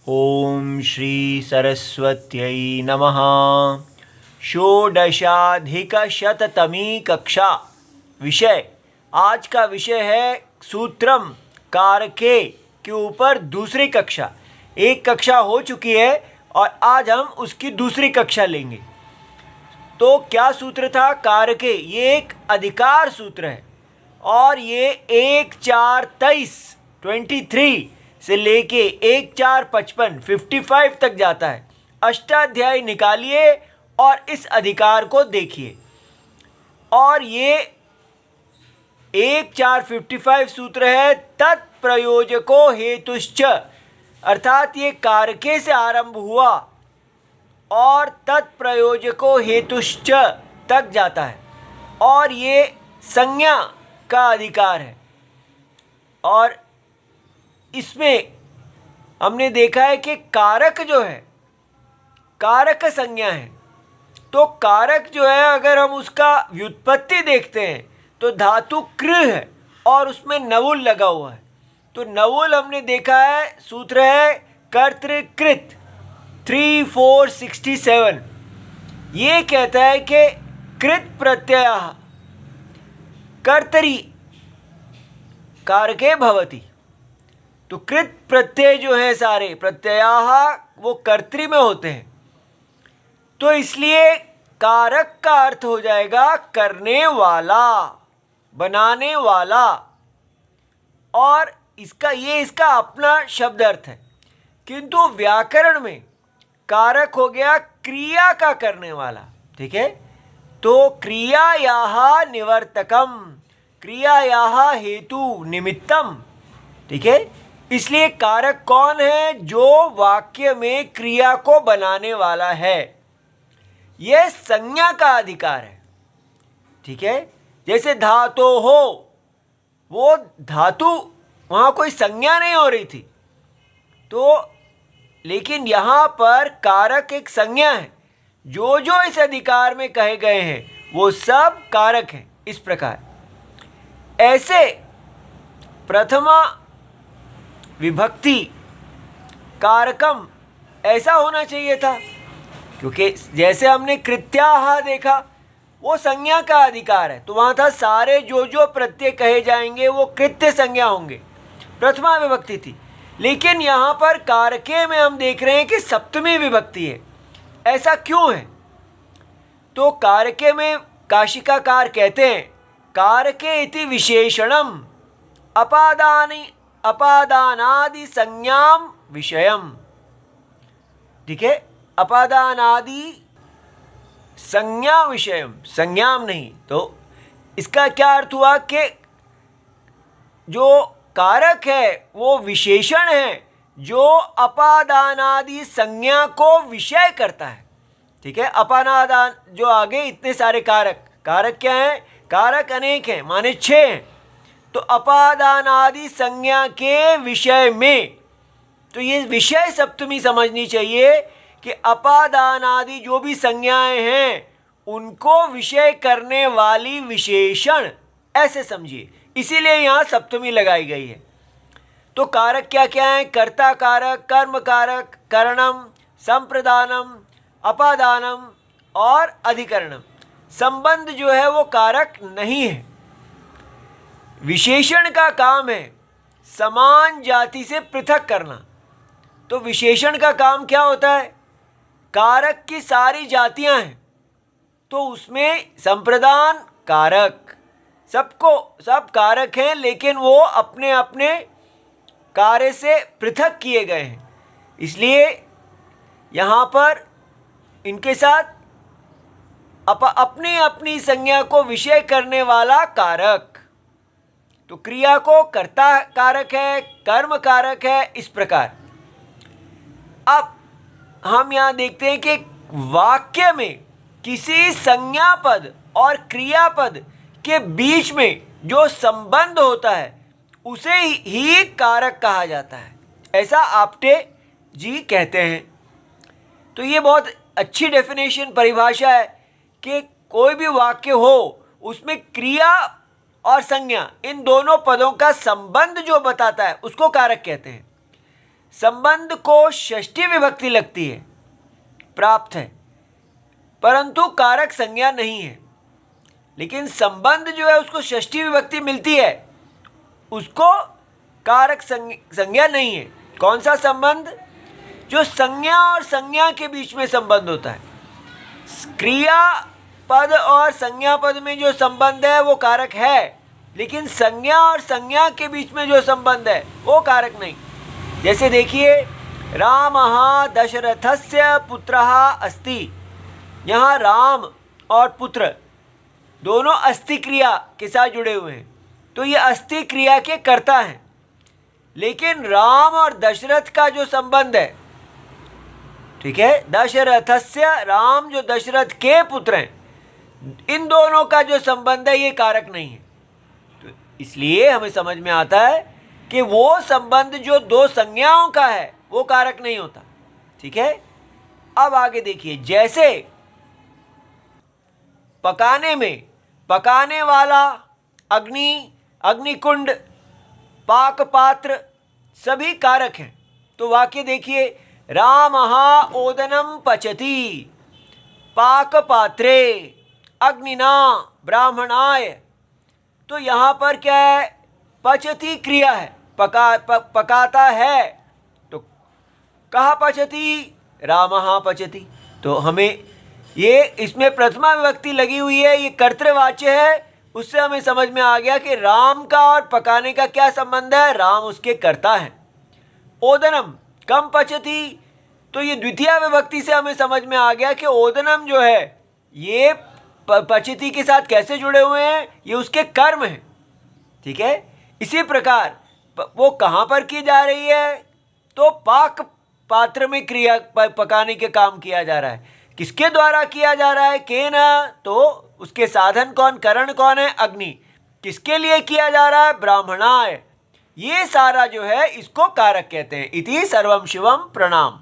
ओम श्री सरस्वत्यै नमः। षोडशाधिकशततमी कक्षा। विषय, आज का विषय है सूत्रम कारके के ऊपर दूसरी कक्षा। एक कक्षा हो चुकी है और आज हम उसकी दूसरी कक्षा लेंगे। तो क्या सूत्र था? कारके, ये एक अधिकार सूत्र है और ये 1-4-23 से लेके 1-4-55 55 तक जाता है। अष्टाध्यायी निकालिए और इस अधिकार को देखिए। और ये 1-4-55 सूत्र है तत्प्रयोजको हेतुश्च, अर्थात ये कारके से आरंभ हुआ और तत्प्रयोजको हेतुश्च तक जाता है और ये संज्ञा का अधिकार है। और इसमें हमने देखा है कि कारक जो है, कारक संज्ञा है। तो कारक जो है, अगर हम उसका व्युत्पत्ति देखते हैं तो धातु कृ है और उसमें नवुल लगा हुआ है। तो नवुल हमने देखा है, सूत्र है कर्तृकृत 3-4-67। ये कहता है कि कृत प्रत्यय कर्तरी कारके भवति। तो कृत प्रत्यय जो है, सारे प्रत्ययाः वो कर्तरी में होते हैं। तो इसलिए कारक का अर्थ हो जाएगा करने वाला, बनाने वाला। और इसका अपना शब्द अर्थ है, किंतु व्याकरण में कारक हो गया क्रिया का करने वाला। ठीक है, तो क्रियायाः निवर्तकम, क्रियायाः हेतु निमित्तम। ठीक है, इसलिए कारक कौन है? जो वाक्य में क्रिया को बनाने वाला है। यह संज्ञा का अधिकार है। ठीक है, जैसे धातु हो, वो धातु वहाँ कोई संज्ञा नहीं हो रही थी, तो लेकिन यहाँ पर कारक एक संज्ञा है। जो जो इस अधिकार में कहे गए हैं वो सब कारक हैं। इस प्रकार ऐसे प्रथमा विभक्ति कारकम ऐसा होना चाहिए था, क्योंकि जैसे हमने कृत्याः देखा, वो संज्ञा का अधिकार है। तो वहाँ था सारे जो जो प्रत्यय कहे जाएंगे वो कृत्य संज्ञा होंगे, प्रथमा विभक्ति थी। लेकिन यहाँ पर कारके में हम देख रहे हैं कि सप्तमी विभक्ति है। ऐसा क्यों है? तो कारके में काशिकाकार कहते हैं कारके इति विशेषणम अपादानादि संज्ञाम विषयम। ठीक है, अपादानादि संज्ञा विषयम, संज्ञाम नहीं। तो इसका क्या अर्थ हुआ कि जो कारक है वो विशेषण है जो अपादानादि संज्ञा को विषय करता है। ठीक है, अपादान जो आगे इतने सारे कारक, कारक क्या हैं? कारक अनेक हैं, माने 6 हैं। तो अपादानादि संज्ञा के विषय में, तो ये विषय सप्तमी समझनी चाहिए कि अपादानादि जो भी संज्ञाएं हैं उनको विषय करने वाली विशेषण, ऐसे समझिए। इसीलिए यहाँ सप्तमी लगाई गई है। तो कारक क्या क्या है? कर्ता कारक, कर्म कारक, करणम, संप्रदानम, अपादानम और अधिकरणम। संबंध जो है वो कारक नहीं है। विशेषण का काम है समान जाति से पृथक करना। तो विशेषण का काम क्या होता है? कारक की सारी जातियां हैं तो उसमें संप्रदान कारक, सब कारक हैं, लेकिन वो अपने अपने कार्य से पृथक किए गए हैं। इसलिए यहाँ पर इनके साथ अपनी अपनी संज्ञा को विषय करने वाला कारक। तो क्रिया को कर्ता कारक है, कर्म कारक है, इस प्रकार। अब हम यहाँ देखते हैं कि वाक्य में किसी संज्ञा पद और क्रियापद के बीच में जो संबंध होता है उसे ही कारक कहा जाता है, ऐसा आप्टे जी कहते हैं। तो ये बहुत अच्छी डेफिनेशन, परिभाषा है कि कोई भी वाक्य हो उसमें क्रिया और संज्ञा इन दोनों पदों का संबंध जो बताता है उसको कारक कहते हैं। संबंध को षष्ठी विभक्ति लगती है, प्राप्त है, परंतु कारक संज्ञा नहीं है। लेकिन संबंध जो है उसको षष्ठी विभक्ति मिलती है, उसको कारक संज्ञा नहीं है। कौन सा संबंध? जो संज्ञा और संज्ञा के बीच में संबंध होता है। क्रिया पद और संज्ञा पद में जो संबंध है वो कारक है, लेकिन संज्ञा और संज्ञा के बीच में जो संबंध है वो कारक नहीं। जैसे देखिए, रामः दशरथस्य पुत्रः अस्ति। यहाँ राम और पुत्र दोनों अस्ति क्रिया के साथ जुड़े हुए हैं, तो ये अस्ति क्रिया के कर्ता हैं। लेकिन राम और दशरथ का जो संबंध है, ठीक है, दशरथस्य, राम जो दशरथ के पुत्र हैं, इन दोनों का जो संबंध है ये कारक नहीं है। तो इसलिए हमें समझ में आता है कि वो संबंध जो दो संज्ञाओं का है वो कारक नहीं होता। ठीक है, अब आगे देखिए, जैसे पकाने में पकाने वाला, अग्नि, अग्निकुंड, पाक पात्र सभी कारक हैं। तो वाक्य देखिए, रामः ओदनम पचति पाक पात्रे अग्निना ब्राह्मणाय। तो यहाँ पर क्या है? पचति क्रिया है, पकाता है। तो कहाँ पचति? रामः पचति। तो हमें ये इसमें प्रथमा विभक्ति लगी हुई है, ये कर्तृवाच्य है। उससे हमें समझ में आ गया कि राम का और पकाने का क्या संबंध है। राम उसके कर्ता हैं। ओदनम कम पचति, तो ये द्वितीय विभक्ति से हमें समझ में आ गया कि ओदनम जो है ये पचति के साथ कैसे जुड़े हुए हैं, ये उसके कर्म हैं। ठीक है, इसी प्रकार वो कहाँ पर की जा रही है? तो पाक पात्र में क्रिया, पकाने के काम किया जा रहा है। किसके द्वारा किया जा रहा है? केन, तो उसके साधन कौन, करण कौन है? अग्नि। किसके लिए किया जा रहा है? ब्राह्मणाय। ये सारा जो है इसको कारक कहते हैं। इति सर्वम शिवम प्रणाम।